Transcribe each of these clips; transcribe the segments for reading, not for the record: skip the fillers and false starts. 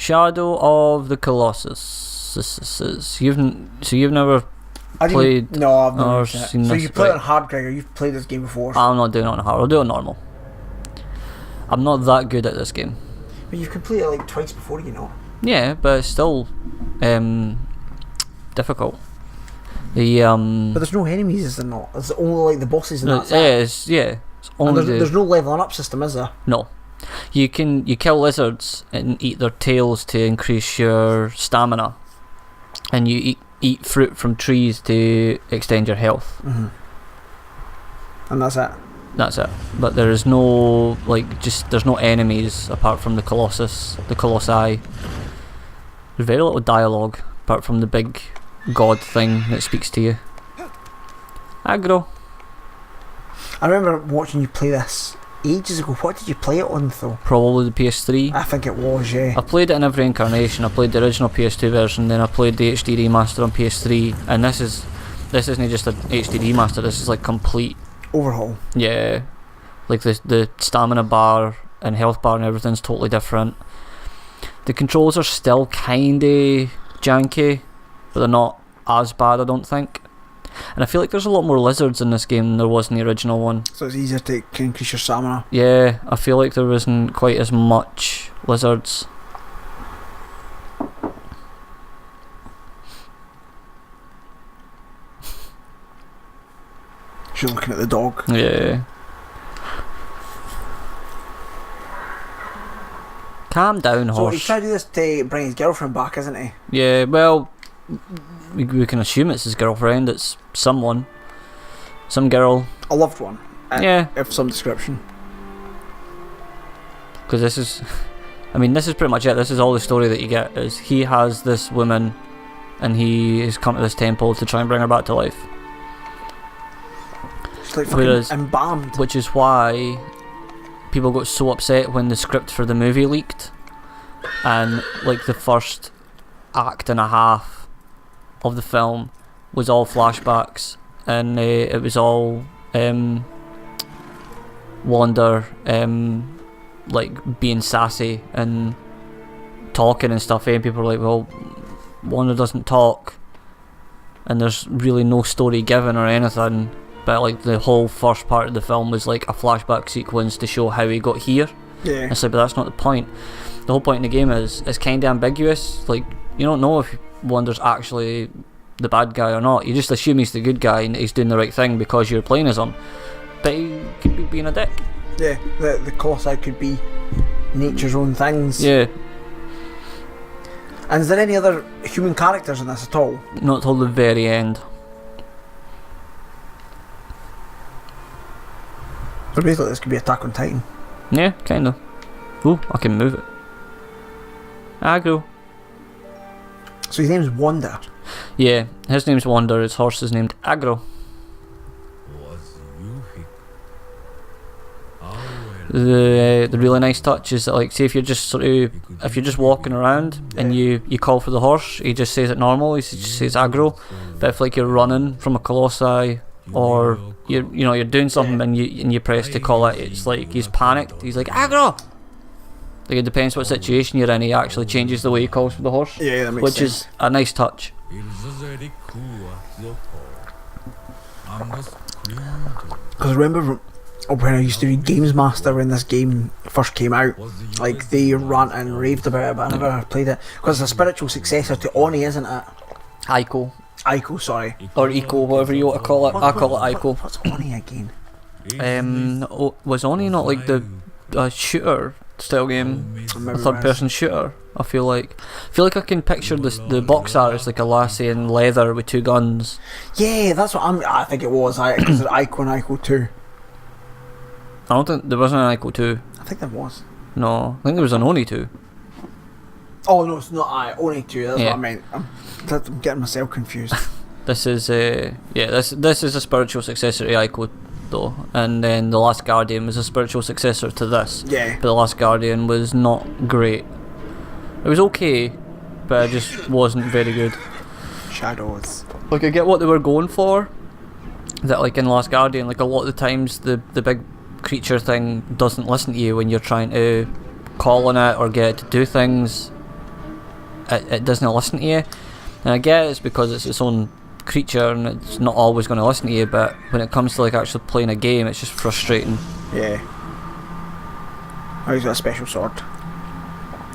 Shadow of the Colossus. You've never played? No, I've never seen this. So this, you play it right. on hard, Gregor. You've played this game before. I'm not doing it on hard. I'll do it on normal. I'm not that good at this game. But you've completed it like twice before, you know. Yeah, but it's still difficult. The But there's no enemies, is there not? It's only like the bosses and that's it. It's only There's no leveling up system, is there? No. You kill lizards and eat their tails to increase your stamina, and you eat fruit from trees to extend your health. Mm-hmm. And that's it. That's it. But there is no there's no enemies apart from the Colossus, the Colossi. There's very little dialogue apart from the big god thing that speaks to you. Aggro. I remember watching you play this ages ago. What did you play it on though? Probably the PS3. I think it was, yeah. I played it in every incarnation. I played the original PS2 version, then I played the HD remaster on PS3, and this isn't just a HD remaster. This is like complete overhaul. Yeah, like the stamina bar and health bar and everything's totally different. The controls are still kinda janky, but they're not as bad, I don't think. And I feel like there's a lot more lizards in this game than there was in the original one. So it's easier to increase your stamina. Yeah, I feel like there isn't quite as much lizards. She's looking at the dog. Yeah. Calm down, horse. So he's trying to do this to bring his girlfriend back, isn't he? Yeah, well, we can assume it's his girlfriend. It's some girl. A loved one. Yeah. Of some description. Because this is pretty much it. This is all the story that you get. Is he has this woman, and he has come to this temple to try and bring her back to life. She's like fucking embalmed. Which is why people got so upset when the script for the movie leaked, and like the first act and a half of the film was all flashbacks, and it was all Wanda like being sassy and talking and stuff, and people were like, well, Wanda doesn't talk and there's really no story given or anything, but like the whole first part of the film was like a flashback sequence to show how he got here. Yeah. It's like, but that's not the point. The whole point in the game is it's kind of ambiguous. Like, you don't know if Wanda's actually the bad guy or not. You just assume he's the good guy and he's doing the right thing because you're playing as him, but he could be being a dick. Yeah, the Colossi could be nature's own things. Yeah. And is there any other human characters in this at all? Not till the very end. So basically this could be Attack on Titan. Yeah, kinda. Ooh, I can move it. Aggro. So his name's Wanda. Yeah, his name's Wanda, his horse is named Aggro. The really nice touch is that, like, say if you're just walking around and you call for the horse, he just says it normal. He just says aggro. But if like you're running from a colossi or you're doing something and you press to call it, it's like he's panicked. He's like aggro. Like, it depends what situation you're in. He actually changes the way he calls for the horse. Yeah, that makes which sense. is a nice touch. Because remember when I used to read Games Master when this game first came out, like they ranted and raved about it, but I never played it because it's a spiritual successor to Oni, isn't it? Ico, sorry. Or Eco, whatever you want to call it. I call it Ico. What's Oni again? Was Oni not like the shooter style game? A third person shooter? I feel like I can picture the box art as like a lassie in leather with two guns. Yeah, that's what I think it was. Because there's Ico and Ico 2. I don't think there wasn't an Ico 2. I think there was. No, I think there was an Oni 2. Oh no, it's not Oni 2. That's Yeah. what I meant. I'm getting myself confused. This is this is a spiritual successor to Ico though, and then The Last Guardian was a spiritual successor to this. Yeah. But The Last Guardian was not great. It was okay, but it just wasn't very good. Shadows. Like, I get what they were going for. That like in Last Guardian, like a lot of the times the big creature thing doesn't listen to you when you're trying to call on it or get it to do things. it doesn't listen to you. And I get it's because it's its own creature and it's not always going to listen to you, but when it comes to like actually playing a game, it's just frustrating. Yeah. Oh, he's got a special sword.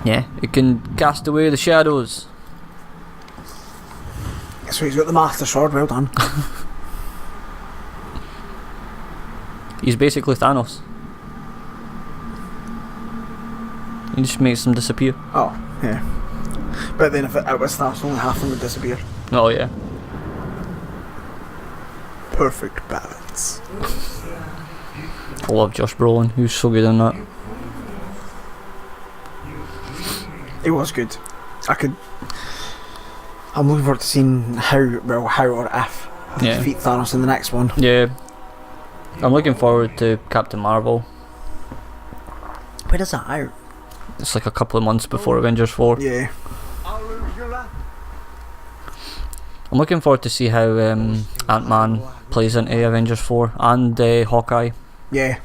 Yeah, it can cast away the shadows. So he's got the Master Sword, well done. He's basically Thanos. He just makes them disappear. Oh, yeah. But then if it was Thanos, only half of them would disappear. Oh yeah. Perfect balance. I love Josh Brolin, who's so good in that. It was good. I'm looking forward to seeing how or if they defeat Thanos in the next one. Yeah. I'm looking forward to Captain Marvel. When is that out? It's like a couple of months before Avengers 4. Yeah. I'm looking forward to see how Ant-Man plays into Avengers 4 and Hawkeye. Yeah.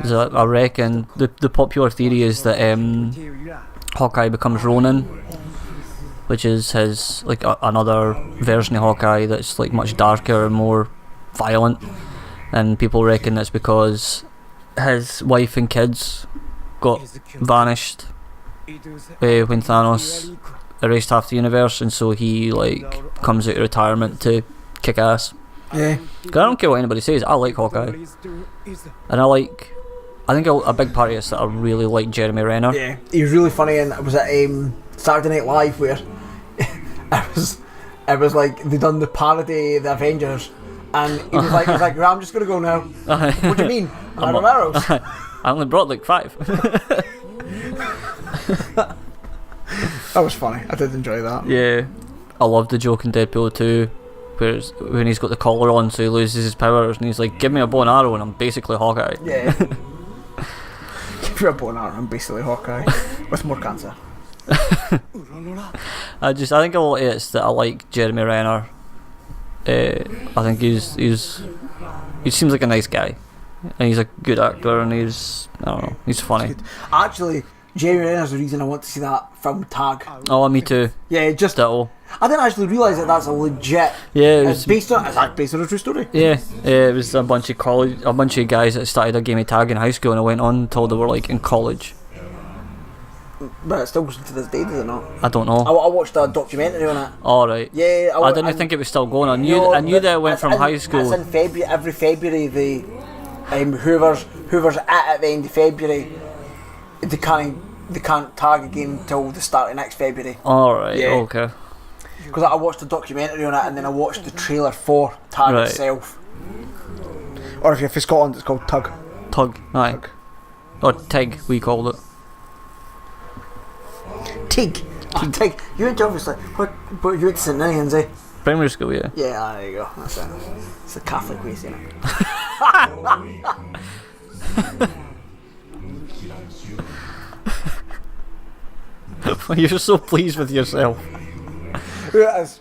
I reckon the popular theory is that Hawkeye becomes Ronin, which is his like another version of Hawkeye that's like much darker and more violent, and people reckon that's because his wife and kids got vanished when Thanos erased half the universe, and so he like comes out of retirement to kick ass. Yeah. 'Cause I don't care what anybody says, I like Hawkeye, and I think a big part of it is that I really like Jeremy Renner. Yeah. He was really funny, and it was at Saturday Night Live where it was like they done the parody of the Avengers, and he was like, "Well, I'm just gonna go now." What do you mean? I'm arrows. I only brought like 5. That was funny. I did enjoy that. Yeah, I love the joke in Deadpool 2 where when he's got the collar on so he loses his powers and he's like, give me a bow and arrow and I'm basically Hawkeye. Yeah. Give me a bow and arrow, I'm basically Hawkeye with more cancer. I think a lot of it's that I like Jeremy Renner. I think he seems like a nice guy and he's a good actor and he's funny. Actually, Jeremy Renner's the reason I want to see that film Tag. Oh, me too. Yeah, just Ditto. I didn't actually realise that that's a legit. Yeah, it's based on a true story. Yeah, it was a bunch of guys that started a game of tag in high school and it went on until they were like in college. But it still goes to this day, does it not? I don't know. I watched a documentary on it. Alright. Yeah, I didn't think it was still going on. I knew that it went from high school. It's in February. Every February, they whoever's at the end of February, they can't tag again until the start of next February. Alright. Yeah. Okay. Because I watched a documentary on it and then I watched the trailer for Tag itself. Or if you're from Scotland, it's called Tug. Tug. Aye. Tug. Or Tig, we called it. Tig. Oh, Tig. You went to obviously. But you went to St Ninians, eh? Primary school, yeah. Yeah, there you go. That's it. It's the Catholic way of saying it. You're so pleased with yourself.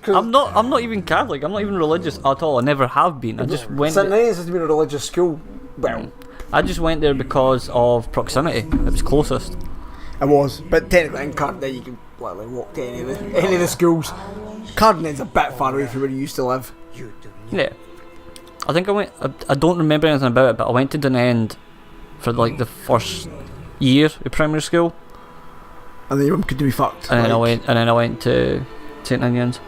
I'm not even Catholic. I'm not even religious at all. I never have been. I just went. St Ninians has been a religious school. Well, I just went there because of proximity. It was closest. It was, but technically in Cardigan you can literally walk to any of the schools. Cardigan's a bit far away from where you used to live. Yeah. I think I went. I don't remember anything about it, but I went to Dunend for like the first year of primary school. And then your mum could be fucked. And then I went to St Ninians.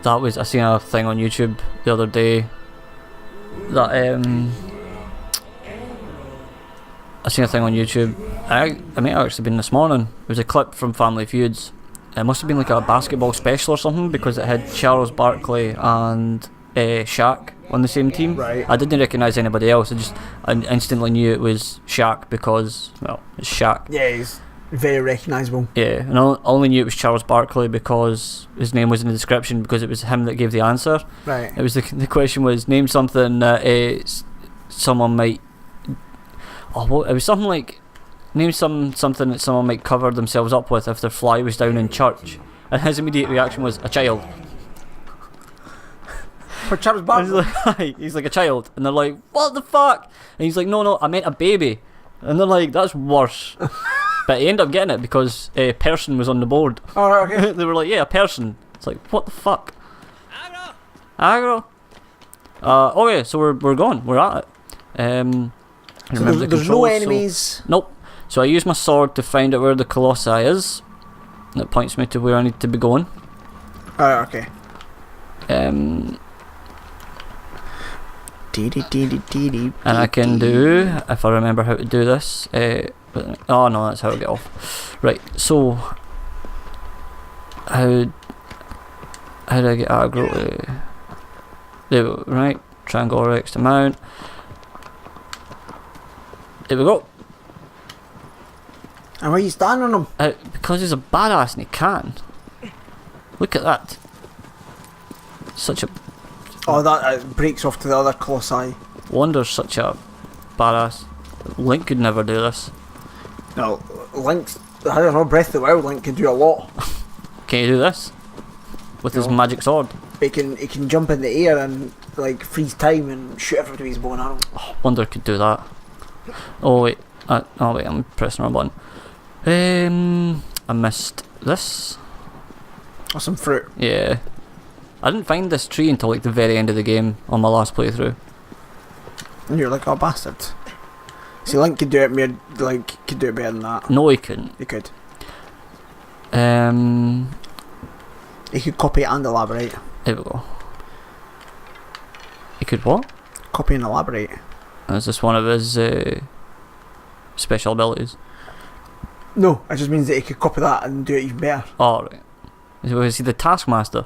That was, I seen a thing on YouTube the other day that I seen a thing on YouTube. I may have actually been this morning. It was a clip from Family Feuds. It must have been like a basketball special or something because it had Charles Barkley and Shaq on the same team. Right. I didn't recognise anybody else. I instantly knew it was Shaq because, well, it's Shaq. Yeah, he's very recognisable. Yeah, and I only knew it was Charles Barkley because his name was in the description because it was him that gave the answer. Right. It was the question was name something that someone might. Oh, it was something like name something that someone might cover themselves up with if their fly was down in church, and his immediate reaction was a child. For Charles Barkley? He's like a child, and they're like, what the fuck? And he's like, no, I meant a baby. And they're like, that's worse. But he ended up getting it because a person was on the board. Oh, right, okay. They were like, yeah, a person. It's like, what the fuck? Aggro. Okay, so we're going. We're at it. So there's no enemies. Nope. So I use my sword to find out where the Colossi is. That points me to where I need to be going. Alright, okay. And I can do, if I remember how to do this. Oh no, that's how I get off. Right. So how do I get aggro? There we go. Right. Triangle X to mount. There we go. And why are you standing on him? Because he's a badass and he can. Look at that. Such a Oh, that breaks off to the other Colossi. Wonder's such a badass. Link could never do this. No, Link's... I don't know, Breath of the Wild Link can do a lot. Can you do this? With his magic sword? He can jump in the air and like freeze time and shoot everybody with his bow and arrow. Oh, Wonder could do that. Oh wait, I'm pressing the wrong button. I missed this. Or some fruit. Yeah. I didn't find this tree until like the very end of the game on my last playthrough. And you're like, oh bastard. See, Link could do it could do it better than that. No, he couldn't. He could. He could copy and elaborate. There we go. He could what? Copy and elaborate. Is this one of his special abilities? No, it just means that he could copy that and do it even better. Oh, right. Is he the Taskmaster?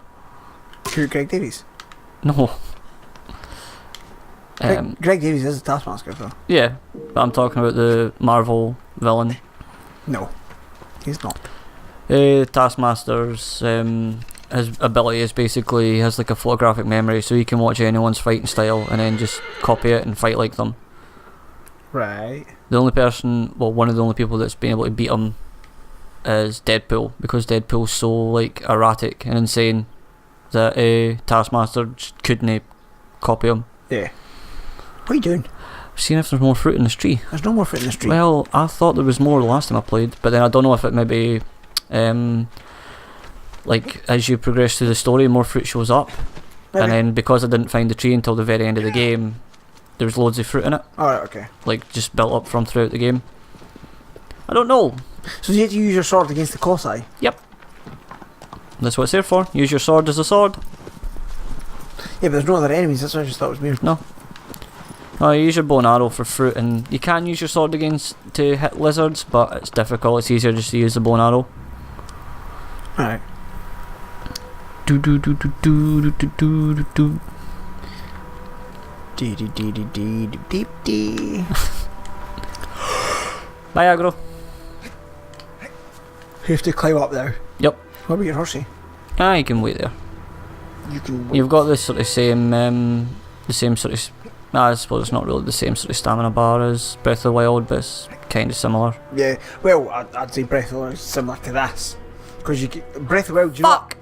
Who, Greg Davies? No. Greg Davies is a Taskmaster, though. Yeah, but I'm talking about the Marvel villain. No, he's not. Taskmaster's his ability is basically he has like a photographic memory, so he can watch anyone's fighting style and then just copy it and fight like them. Right. The only person, well, one of the only people that's been able to beat him is Deadpool, because Deadpool's so like erratic and insane that Taskmaster just couldn't copy him. Yeah. What are you doing? Seeing if there's more fruit in this tree. There's no more fruit in this tree. Well, I thought there was more the last time I played, but then I don't know if it maybe like as you progress through the story more fruit shows up. Maybe. And then because I didn't find the tree until the very end of the game, there's loads of fruit in it. Alright, okay. Like just built up from throughout the game. I don't know. So you have to use your sword against the Colossi? Yep. That's what it's there for. Use your sword as a sword. Yeah, but there's no other enemies, that's what I just thought was weird. No. No, you use your bow and arrow for fruit, and you can use your sword to hit lizards, but it's difficult. It's easier just to use the bow and arrow. Alright. Do do do do do do do do do. Dee dee dee dee dee dee dee. Bye, aggro. You have to climb up there. Yep. What about your horsey? Ah, you can wait there. You can wait. You've got this sort of same, the same sort of. I suppose it's not really the same sort of stamina bar as Breath of the Wild, but it's kind of similar. Yeah. Well, I'd say Breath of the Wild is similar to this, because you Breath of the Wild.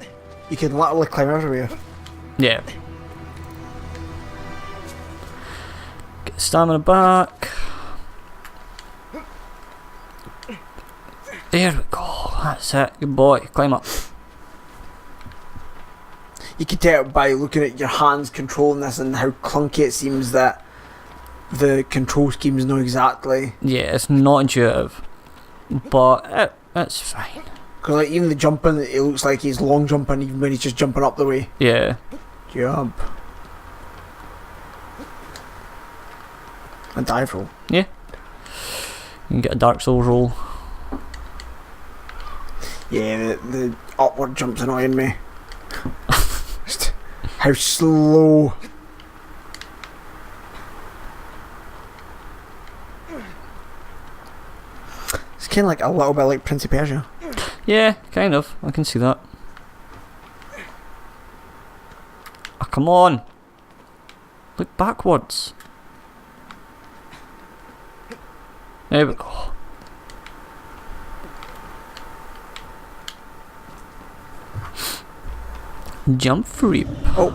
You can literally climb everywhere. Yeah. Get stamina back. There we go. That's it. Good boy. Climb up. You can tell by looking at your hands controlling this and how clunky it seems that the control schemes know exactly. Yeah, it's not intuitive, but it's fine. Because like even the jumping, it looks like he's long jumping even when he's just jumping up the way. Yeah. Jump. And dive roll. Yeah. You can get a Dark Souls roll. Yeah, the upward jump's annoying me. Just how slow. It's kind of like a little bit like Prince of Persia. Yeah, kind of. I can see that. Oh, come on. Look backwards. There we go. Jump free. Oh.